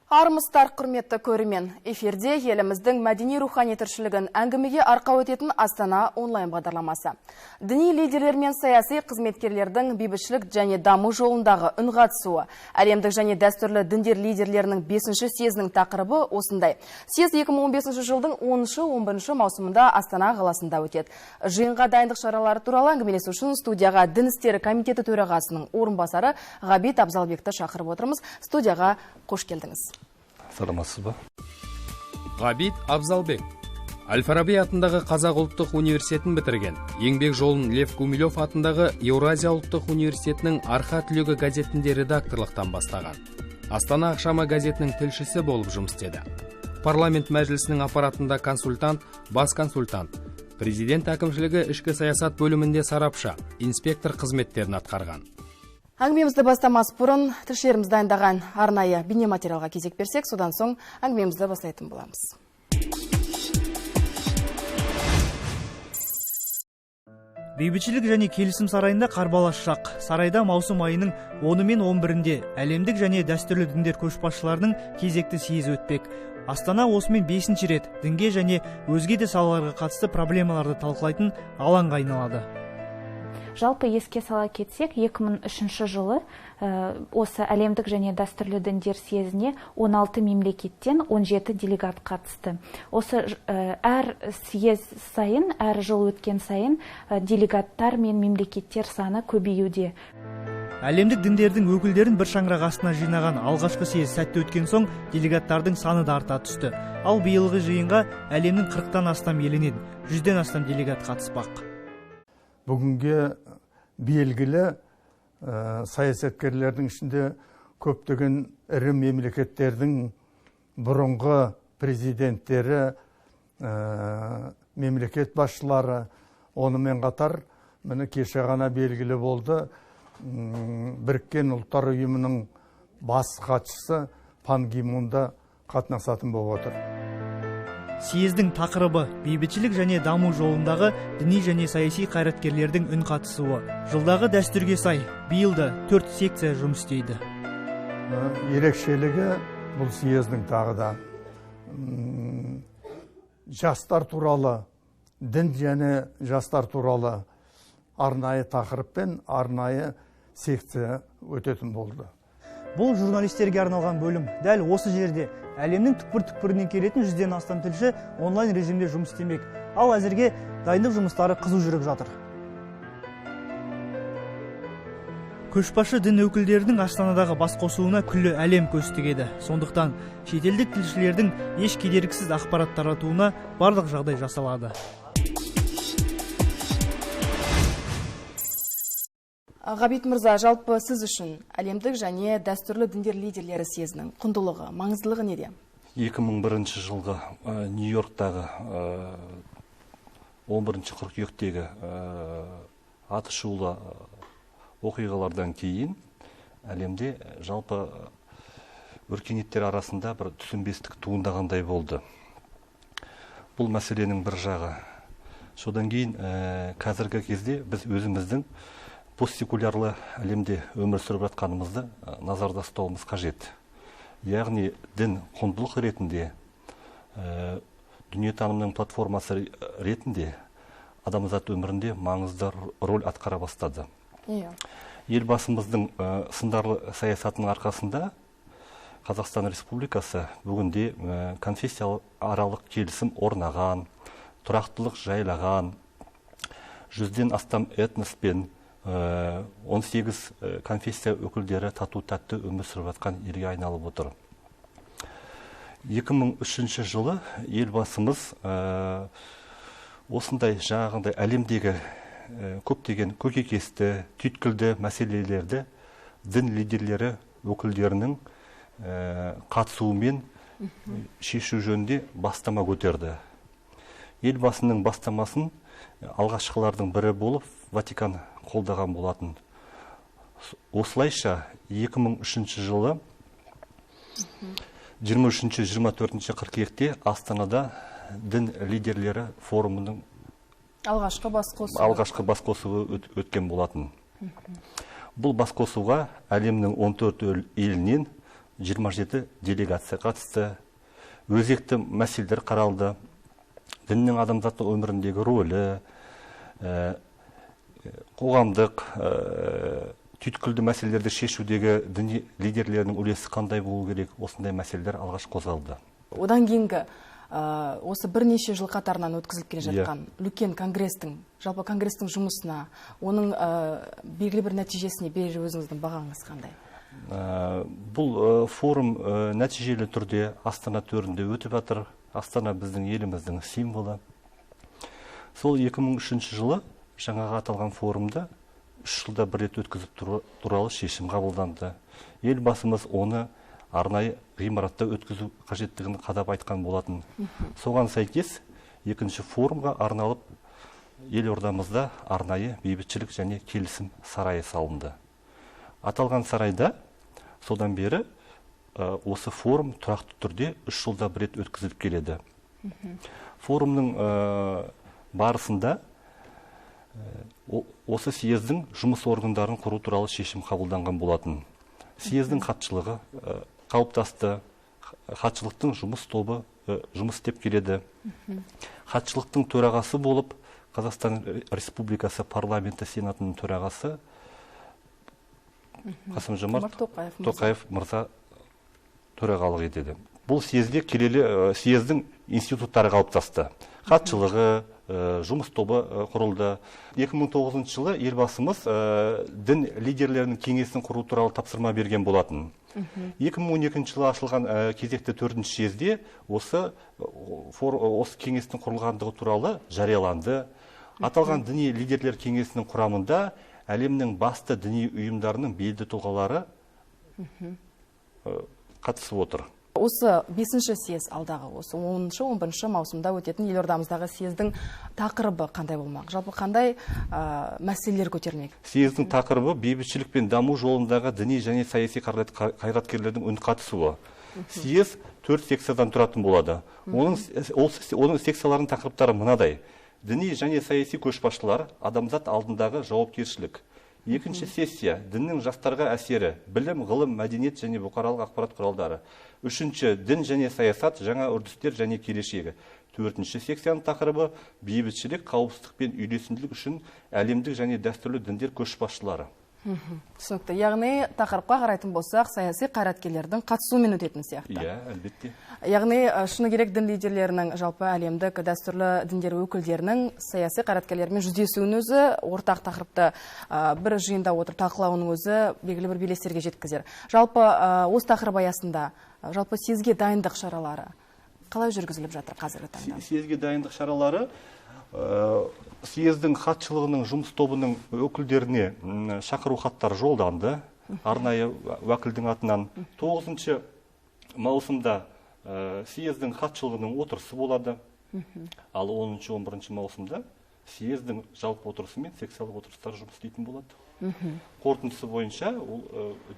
Армыстар, құрметті көрермен, эфирде еліміздің мәдени-рухани тіршілігін әңгімеге арқау ететін Астана онлайн бағдарламасы. Діни лидерлер мен саяси қызметкерлердің бейбітшілік және даму жолындағы үн қатысуы, әлемдік және дәстүрлі діндер лидерлерінің 5-ші съезінің тақырыбы осындай. Съез 2015 жылдың 10-11 маусымында Астана қаласында өтеді. Жиынға дайындық шаралары туралы әңгімелесу үшін студияға Дін істері комитеті төрағасының орынбасары Ғабит Абзалбекті шақырып отырмыз. Студияға қош келдіңіз. Саламатсыз ба? Ғабит Абзалбек Әл-Фараби атындағы Қазақ ұлттық университетін бітірген. Еңбек жолын Лев Гумилев атындағы Еуразия ұлттық университетінің Арқа түлегі газетінде редакторлықтан бастаған. Астана ақшамы газетінің тілшісі болып жұмыс істеді. Парламент мәжілісінің аппаратында консультант, бас консультант, президент әкімшілігі ішкі саясат бөлімінде сарапшы, инспектор қызметтерін атқарған. Әңгімемізді бастамас бұрын тілшілеріміз дайындаған арнайы бейнематериалға кезек берсек, содан соң әңгімемізді бастайтын боламыз. Бейбітшілік және келісім сарайында қарбалас шақ. Сарайда маусым айының 10 мен 11-інде әлемдік және дәстүрлі діндер көшбасшыларының кезекті съезі өтпек. Астана осымен 5-ші рет дінге және өзге де салаларға қатысты проблемаларды талқылайтын алаңға айналады. Жалпы еске сала кетсек, 2003 жылы осы әлемдік және дәстүрлі діндер съезіне 16 мемлекеттен 17 делегат қатысты. Осы әр съез сайын, әр жыл өткен сайын делегаттар мен мемлекеттер саны көбеюде. Әлемдік діндердің өкілдерін бір шаңырақ астына жинаған алғашқы съез сәтті өткен соң делегаттардың саны да арта түсті. Ал биылғы жиынға әлемнің 40-тан астам елінен 100-ден астам делегат қатыспақ. Бүгінге белгілі саясаткерлердің ішінде көптеген ірі мемлекеттердің бұрынғы президенттері, мемлекет басшылары, онымен қатар міне кеше ғана белгілі болды Біріккен ұлттар ұйымының бас хатшысы Пан Ги Мунда қатынасатын болып отыр. Съездің тақырыбы бейбітшілік және даму жолындағы діни және саяси қайраткерлердің үн қатысуы. Жылдағы дәстүрге сай, биылда 4 секция жұмыс істейді. Ерекшелігі бұл съездің тағы да жастар туралы, дін және жастар туралы арнайы тақырыппен арнайы секция өтетін болды. Бұл журналистерге арналған бөлім. Дәл осы жерде әлемнің түкпір-түкпірінен келетін 100-ден астам тілші онлайн режимде жұмыс істемек. Ал әзірге дайындық жұмыстары қызу жүріп жатыр. Көшбасшы дін өкілдерінің Астанадағы бас қосуына күллі әлем көз тігеді. Сондықтан шетелдік тілшілердің еш кедергісіз ақпарат таратуына барлық жағдай жасалады. Ғабит мырза, жалпы сіз үшін әлемдік және дәстүрлі діндер лидерлері съезінің құндылығы, маңыздылығы неде? 2001 жылғы Нью-Йорктағы 11 қыркүйектегі атышулы оқиғалардан кейін әлемде жалпы өркениеттер арасында бір түсінбестік туындағандай болды. Бұл мәселенің бір жағы. Содан кейін қазіргі кезде біз өзіміздің постсекулярлы әлемде өмір сүріп жатқанымызды назарда ұстауымыз қажет. Яғни дін құндылық ретінде, дүниетанымның платформасы ретінде адамзат өмірінде маңызды рөл атқара бастады. Елбасымыздың сындарлы саясатының арқасында Қазақстан Республикасы бүгінде конфессияаралық келісім орнаған, тұрақтылық жайлаған, 100-ден астам этноспен 18 конфессия өкілдері тату-тәтті өмір сүріп жатқан елге айналып отыр. 2003 жылы елбасымыз осындай жаңағындай әлемдегі көптеген көкейкесті, түйткілді мәселелерді дін лидерлері өкілдерінің қатысуымен шешу жөнінде бастама көтерді. Елбасының бастамасын алғашқылардың бірі болып Ватикан қолдаған болатын. Осылайша 2003 жылы 23-24 қыркүйекте Астанада дін лидерлері форумының алғашқы бас қосуы өткен болатын. Бұл басқосуға әлемнің 14 елінен 27 делегация қатысты, өзекті мәселелер қаралды, діннің адамзаттың өміріндегі рөлі, қоғамдық түйткілді мәселелерді шешудегі діни лидерлердің үлесі қандай болу керек, осындай мәселелер алғаш қозғалды. Одан кейінгі осы бірнеше жыл қатарынан өткізіліп келе жатқан үлкен конгрестің, жалпы конгрестің жұмысына, оның белгілі бір нәтижесіне берер өзіңіздің бағаңыз қандай? Бұл форум нәтижелі түрде Астана төрінде өтіп жатыр. Астана біздің еліміздің символы. Сол 2003 жылы жаңаға аталған форумда 3 жылда бір рет өткізіп туралы шешім қабылданды. Елбасымыз оны арнайы ғимаратта өткізу қажеттігін қадап айтқан болатын. Соған сәйкес екінші форумға арналып елордамызда арнайы бейбітшілік және келісім сарайы салынды. Аталған сарайда содан бері осы форум тұрақты түрде 3 жылда бір рет өткізіліп келеді. Форумның барысында осы съездің жұмыс органдарын құру туралы шешім қабылданған болатын. Съездің хатшылығы қалыптасты, хатшылықтың жұмыс тобы жұмыс істеп келеді. Хатшылықтың төрағасы болып Қазақстан Республикасы парламенті сенатының төрағасы Қасым-Жомарт Тоқаев мырза төрағалық етеді. Бұл съезде келелі съездің институттары қалыптасты. Хатшылығы, жұмыс тобы құрылды. 2009 жылы елбасымыз дін лидерлерінің кеңесін құру туралы тапсырма берген болатын. 2012 жылы ашылған кезекті 4-ші съезде осы кеңестің құрылғандығы туралы жарияланды. Аталған діни лидерлер кеңесінің құрамында әлемнің басты діни ұйымдарының белді тұлғалары қатысып отыр. Осы 5-ші съез алдағы, осы 10-11 маусымда өтетін елордамыздағы съездің тақырыбы қандай болмақ? Жалпы қандай мәселелер көтерілмек? Съездің тақырыбы бейбітшілік пен даму жолындағы діни және саяси қайраткерлердің үн қатысуы. Съез 4 секциядан тұратын болады. Оның секцияларының тақырыптары мынадай: діни және саяси көшбасшылар, адамзат алдындағы жауапкершілік. Екінші сессия – діннің жастарға әсері, білім, ғылым, мәдениет және бұқаралық ақпарат құралдары. Үшінші – дін және саясат, жаңа үрдістер және келешегі. Төртінші секцияның тақырыбы – бейбітшілік, қауіпсіздік пен үйлесімділік үшін әлемдік және дәстүрлі діндер көшбасшылары. Түсінікті. Яғни тақырыпқа қарайтын болсақ, саяси қайраткерлердің қатысуымен өтетін сияқты. Иә, әлбетте. Яғни шыны керек дін лидерлерінің, жалпы әлемдік дәстүрлі діндер өкілдерінің саяси қайраткерлермен жүздесуінің өзі, ортақ тақырыпты бір жиында отырып талқылауының өзі белгілі бір белестерге жеткізер. Жалпы осы тақырып аясында жалпы съезге дайындық шаралары қалай жүргізіліп жатыр қазіргі таңда? Съезге дайындық шаралары съездің хатшылығының жұмыс тобының өкілдеріне шақыру хаттар жолданды. Арнайы уәкілдің атынан 9 маусымда съездің хатшылығының отырысы болады. Ал 10-11 маусымда съездің жалпы отырысы мен секциялық отырыстар жұмыс істейтін болады. Қорытындысы бойынша ол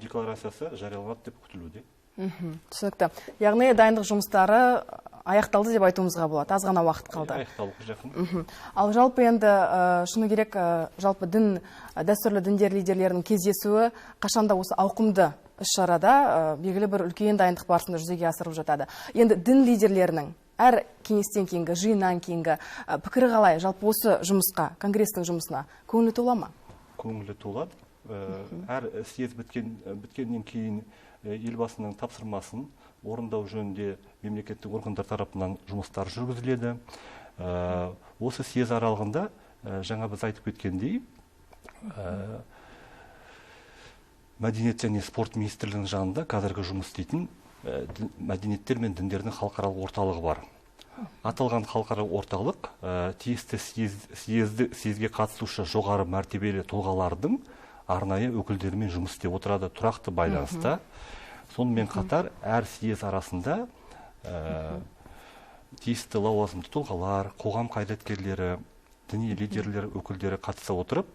декларациясы жарияланады деп күтілуде. Түсінікті. Яғни дайындық жұмыстары аяқталды деп айтуымызға болады. Аз ғана уақыт қалды. Аяқталуға жақын. Ал жалпы енді шыны керек, жалпы дәстүрлі діндер лидерлерінің кездесуі қашанда осы ауқымды іс-шарада белгілі бір үлкен дайындық барысында жүзеге асырылып жатады. Енді дін лидерлерінің әр кеңестен кейінгі, жиыннан кейінгі пікірі қалай? Жалпы осы жұмысқа, конгрестің жұмысына көңілі тола ма? Көңілі толады. Әр съез біткеннен кейін елбасының тапсырмасын орындау жөнінде мемлекеттік органдар тарапынан жұмыстар жүргізіледі. Осы съез аралығында жаңа біз айтып кеткендей, мәдениет және спорт министрлігінің жанында қазіргі жұмыс істейтін мәдениеттер мен діндердің халықаралық орталығы бар. Аталған халықаралық орталық тиісті съезге қатысушы жоғары мәртебелі тұлғалардың арнайы өкілдерімен жұмыс істеп отырады, тұрақты байланыста. Сонымен қатар әр съез арасында тиісті лауазымды тұлғалар, қоғам қайраткерлері, діни лидерлер өкілдері қатыса отырып,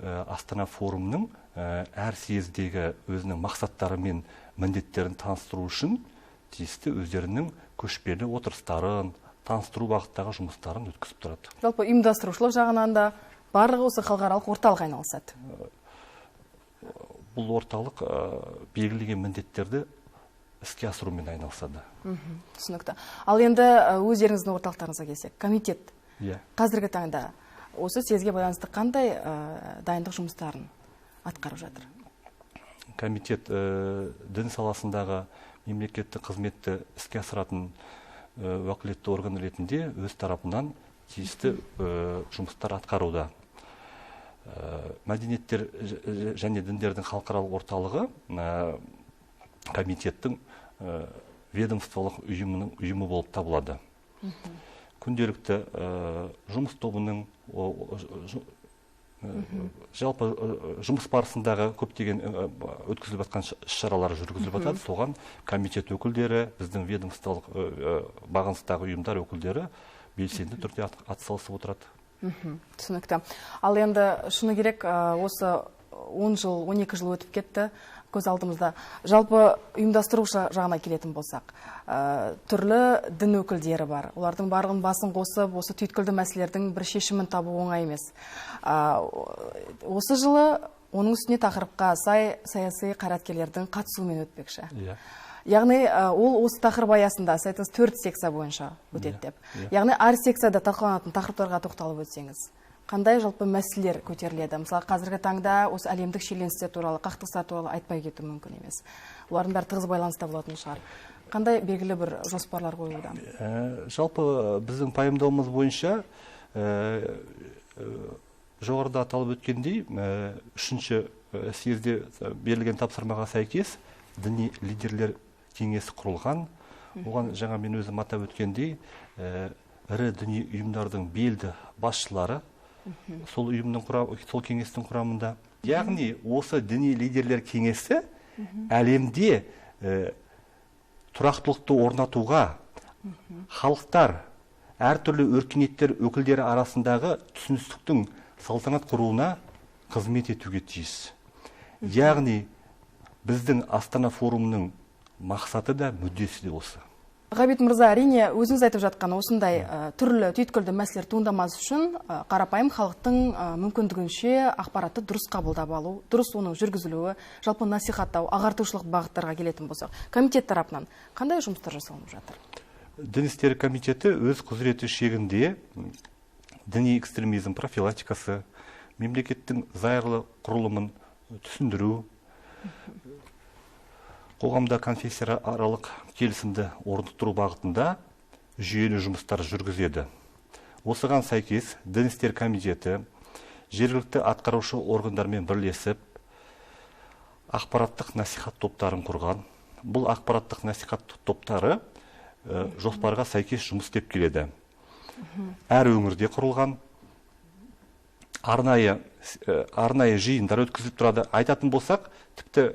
Астана форумның әр съездегі өзінің мақсаттары мен міндеттерін таныстыру үшін тиісті өздерінің көшпелі отырыстарын, таныстыру бағыттағы жұмыстарын өткізіп тұрады. Жалпы ұйымдастырушылық жағынан да барлығы осы халықаралық орталық айналысады. Бұл орталық белгілеген міндеттерді іске асырумен айналысады. Түсінікті. Ал енді өздеріңіздің орталықтарыңызға келсек, комитет қазіргі таңда осы съезге байланысты қандай дайындық жұмыстарын атқарып жатыр? Комитет дін саласындағы мемлекеттік қызметті іске асыратын уәкілетті орган ретінде өз тарапынан тиісті жұмыстар атқаруда. Мәдениеттер және діндердің халықаралық орталығы комитеттің ведомстволық ұйымы болып табылады. Күнделікті жұмыс тобының жалпы жұмыс барысындағы көптеген өткізіліп жатқан іс-шаралар жүргізіліп жатады. Соған комитет өкілдері, біздің ведомстволық бағыныстағы ұйымдар өкілдері белсенді түрде атсалысып отырады. Түсінікті. Ал енді шыны керек, осы 10 жыл, 12 жыл өтіп кетті көз алдымызда. Жалпы ұйымдастырушы жағына келетін болсақ, түрлі дін өкілдері бар. Олардың барлығын басын қосып, осы түйткілді мәселелердің бір шешімін табу оңай емес. Осы жылы оның үстіне тақырыпқа сай саяси қайраткерлердің қатысуымен өтпекші. Яғни ол осы тақырып аясында сайтыңыз 4 секция бойынша өтеді деп. Яғни әр секцияда талқыланатын тақырыптарға тоқталып өтсеңіз, қандай жалпы мәселелер көтеріледі? Мысалы, қазіргі таңда осы әлемдік шиеленістер туралы, қақтығыстар туралы айтпай кету мүмкін емес. Олардың бәрі тығыз байланыста болатын шығар. Қандай белгілі бір жоспарлар қойылуда? Жалпы біздің пайымдауымыз бойынша жоғарыда аталып өткендей, 3-ші съезде берілген тапсырмаға сәйкес діни лидерлер кеңесі құрылған. Оған жаңа мен өзім атап өткендей, ірі діни ұйымдардың белді басшылары сол кеңестің құрамында. Яғни осы діни лидерлер кеңесі әлемде тұрақтылықты орнатуға, халықтар, әртүрлі өркениеттер өкілдері арасындағы түсіністіктің салтанат құруына қызмет етуге тиіс. Яғни біздің Астана форумының мақсаты да, мүддесі де осы. Ғабит мырза, әрине өзіңіз айтып жатқан осындай түрлі түйткілді мәселелер туындамас үшін қарапайым халықтың мүмкіндігінше ақпаратты дұрыс қабылдап алу, дұрыс оның жүргізілуі, жалпы насихаттау, ағартушылық бағыттарға келетін болсақ, комитет тарапынан қандай жұмыстар жасалынып жатыр? Дін істері комитеті өз құзыреті шегінде діни экстремизм профилактикасы, мемлекеттің зайырлы құрылымын түсіндіру, қоғамда конфессияаралық келісімді орнықтыру бағытында жүйелі жұмыстар жүргізеді. Осыған сәйкес дін істер комитеті жергілікті атқарушы органдармен бірлесіп ақпараттық насихат топтарын құрған. Бұл ақпараттық насихат топтары жоспарға сәйкес жұмыс істеп келеді. Әр өңірде құрылған, арнайы жиындар өткізіліп тұрады. Айтатын болсақ, тіпті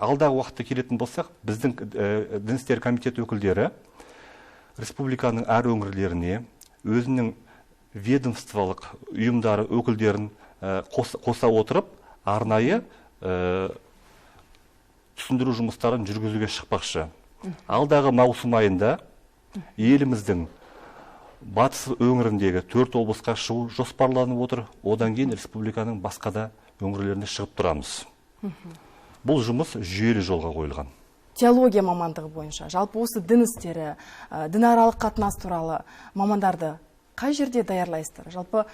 алдағы уақытта келетін болсақ, біздің дін істері комитеті өкілдері республиканың әр өңірлеріне өзінің ведомстволық ұйымдары өкілдерін қоса отырып, арнайы түсіндіру жұмыстарын жүргізуге шықпақшы. Алдағы маусым айында еліміздің батыс өңіріндегі 4 облысқа шығу жоспарланып отыр. Одан кейін республиканың басқа да өңірлеріне шығып тұрамыз. Бұл жұмыс жүйелі жолға қойылған. Теология мамандығы бойынша, жалпы осы дін істері, дінаралық қатынас туралы мамандарды қай жерде даярлайсыздар? Жалпы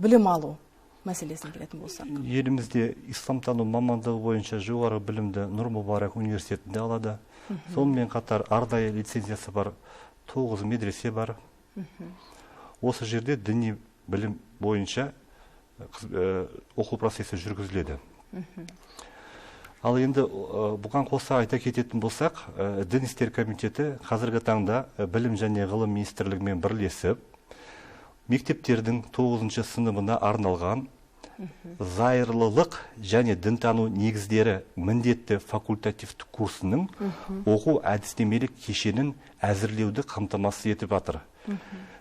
білім алу мәселесіне келетін болсақ. Елімізде исламтану мамандығы бойынша жоғары білімді Нұр Мүбарак университетінде алады. Сонымен қатар арнайы лицензиясы бар 9 медресе бар. Осы жерде діни білім бойынша оқу процесі жүргізіледі. Ал енді бұған қоса айта кететін болсақ, дін істер комитеті қазіргі таңда білім және ғылым министрлігімен бірлесіп, мектептердің 9-шы сыныбына арналған зайырлылық және дінтану негіздері міндетті факультативті курсының оқу әдістемелік кешенін әзірлеуді қамтамасыз етіп жатыр.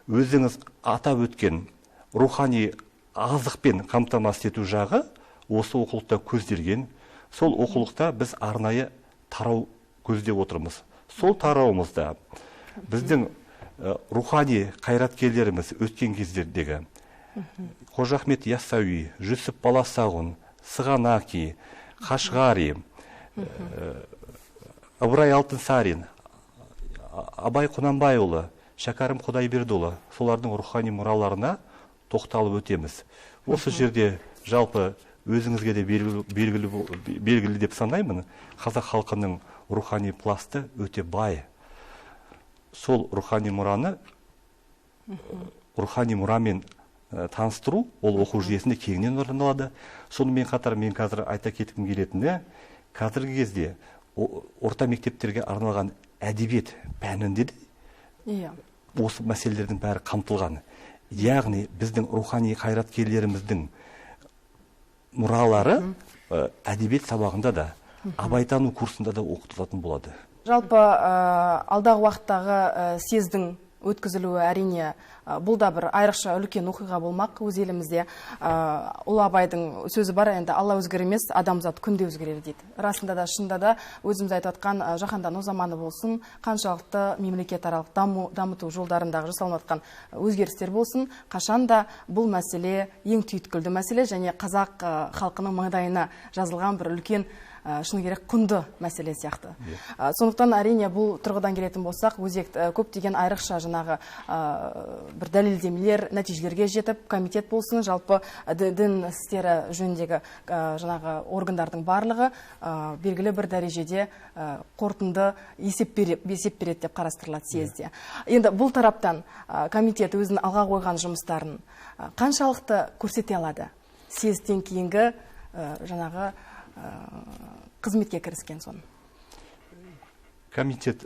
Өзіңіз атап өткен рухани азықпен қамтамасыз ету жағы осы оқулықта көзделген. Сол оқулықта біз арнайы тарау көздеп отырмыз. Сол тарауымызда біздің рухани қайраткерлеріміз өткен кездердегі Қожа Ахмет Яссауи, Жүсіп Баласағұн, Сығанаки, Қашғари, Ыбырай Алтынсарин, Абай Құнанбайұлы, Шәкәрім Құдайбердіұлы, солардың рухани мұраларына тоқталып өтеміз. Осы жерде жалпы өзіңізге де белгілі деп санаймын, қазақ халқының рухани пласты өте бай. Сол рухани мұрамен таныстыру, ол оқу жүйесінде кеңінен орын алады. Сонымен қатар мен қазір айта кеткім келетіні, қазіргі кезде орта мектептерге арналған әдебиет пәнінде де осы мәселелердің бәрі қамтылған. Яғни біздің рухани қайраткерлеріміздің мұралары әдебиет сабағында да, абайтану курсында да оқытылатын болады. Жалпы алдағы уақыттағы съездің өткізілуі әрине бұл да бір айрықша үлкен оқиға болмақ өз елімізде. Ұлы Абайдың сөзі бар, енді Алла өзгермес, адамзат күнде өзгерер дейді. Расында да, шынында да өзіміз айтып отқан жаһандану заманы болсын, қаншалықты мемлекетаралық дамыту жолдарындағы жасалынып жатқан өзгерістер болсын, қашанда бұл мәселе ең түйткілді мәселе және қазақ халқының маңдайына жазылған бір үлкен шыны керек құнды мәселе сияқты. Сондықтан әрине бұл тұрғыдан келетін болсақ, өзекті көптеген айрықша жаңағы бір дәлелдемелер, нәтижелерге жетіп, комитет болсын, жалпы дін істері жөніндегі жаңағы органдардың барлығы белгілі бір дәрежеде қорытынды есеп береді деп қарастырылады съезде. Енді бұл тараптан комитет өзінің алға қойған жұмыстарын қаншалықты көрсете алады? Съезден кейінгі жаңағы қызметке кіріскен соң. Комитет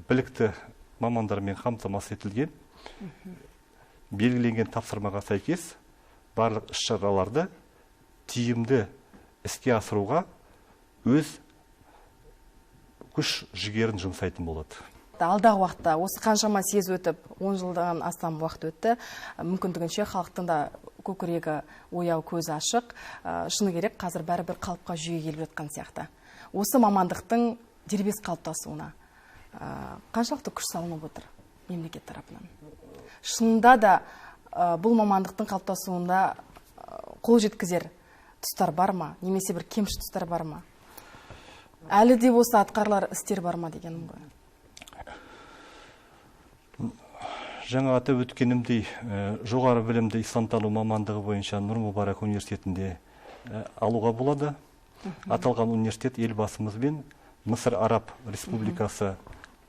білікті мамандармен қамтамасыз етілген, белгіленген тапсырмаға сәйкес барлық іс-шараларды тиімді іске асыруға өз күш жігерін жұмсайтын болады. Алдағы уақытта осы қаншама съез өтіп, 10 жылдан астам уақыт өтті, мүмкіндігінше халықтың да көкірегі ояу, көзі ашық, шыны керек қазір бәрібір қалыпқа жүйе келіп жатқан сияқты. Осы мамандықтың дербес қалыптасуына қаншалықты күш салынып отыр мемлекет тарапынан? Шынында да бұл мамандықтың қалыптасуында қол жеткізер тұстар бар ма, немесе бір кемші тұстар бар ма? Әлі де болса атқарылар істер бар ма дегенім ғой. Жаңа атап өткенімдей, жоғары білімді исламтану мамандығы бойынша Нұр Мүбарак университетінде алуға болады. Аталған университет елбасымызбен Мысыр Араб Республикасы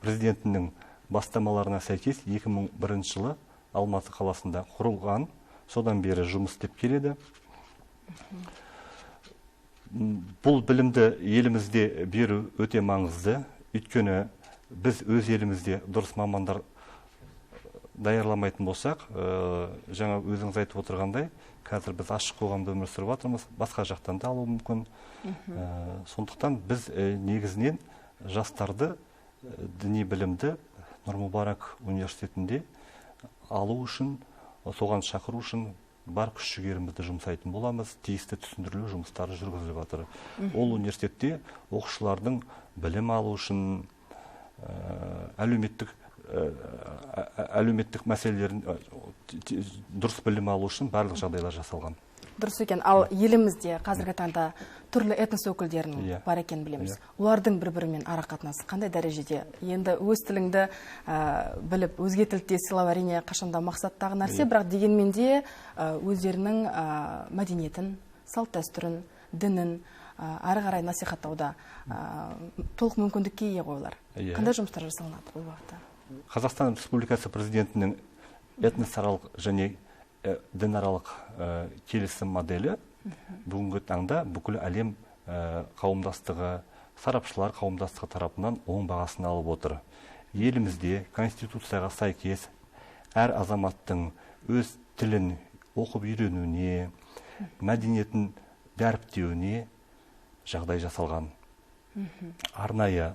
президентінің бастамаларына сәйкес 2001 жылы Алматы қаласында құрылған, содан бері жұмыс істеп келеді. Бұл білімді елімізде беру өте маңызды, өйткені біз өз елімізде дұрыс мамандар даярламайтын болсақ, жаңа өзіңіз айтып отырғандай, қазір біз ашық қоғамда өмір сүріп жатырмыз, басқа жақтан да алуы мүмкін. Сондықтан біз негізінен жастарды діни білімді Нұр Мүбарак университетінде алу үшін, соған шақыру үшін бар күш жігерімізді жұмсайтын боламыз, тиісті түсіндірілу жұмыстары жүргізіліп жатыр. Ол университетте оқушылардың білім алу үшін әлеуметтік мәселелерін дұрыс білім алу үшін барлық жағдайлар жасалған. Дұрыс екен. Ал елімізде қазіргі таңда түрлі этнос өкілдерінің бар екенін білеміз. Олардың бір-бірімен арақатынасы қандай дәрежеде? Енді өз тіліңді біліп, өзге тілді сыйлау әрине қашанда мақсаттағы нәрсе, бірақ дегенмен де өздерінің мәдениетін, салт-дәстүрін, дінін ары қарай насихаттауда толық мүмкіндікке ие ғой олар. Қандай жұмыстар жасалынады бұл уақытта? Қазақстан Республикасы президентінің этносаралық және дінаралық келісім моделі бүгінгі таңда бүкіл әлем қауымдастығы, сарапшылар қауымдастығы тарапынан оң бағасын алып отыр. Елімізде конституцияға сәйкес әр азаматтың өз тілін оқып үйренуіне, мәдениетін дәріптеуіне жағдай жасалған. Арнайы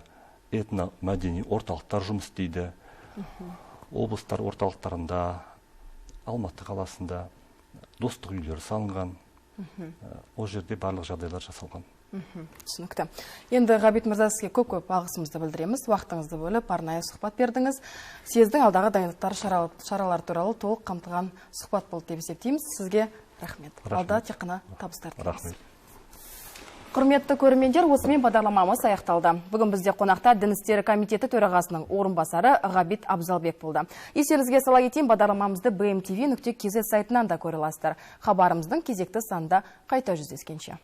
этно-мәдени орталықтар жұмыс істейді. Облыстар орталықтарында, Алматы қаласында достық үйлер салынған. Ол жерде барлық жағдайлар жасалған. Түсінікті. Енді Ғабит мырза, сізге көп алғысымызды білдіреміз. Уақытыңызды бөліп, арнайы сұхбат бердіңіз. Съездің алдағы дайындықтар шаралар туралы толық қамтыған сұхбат болды деп есептейміз. Сізге рахмет. Алда тек қана табыстар тілейміз. Рахмет. Құрметті көрермендер, осымен бағдарламамыз аяқталды. Бүгін бізде қонақта Дін істері комитеті төрағасының орынбасары Ғабит Абзалбек болды. Естеріңізге сала кетейін, бағдарламамызды bmtv.kz сайтынан да көре аласыздар. Хабарымыздың кезекті санында қайта жүздескенше.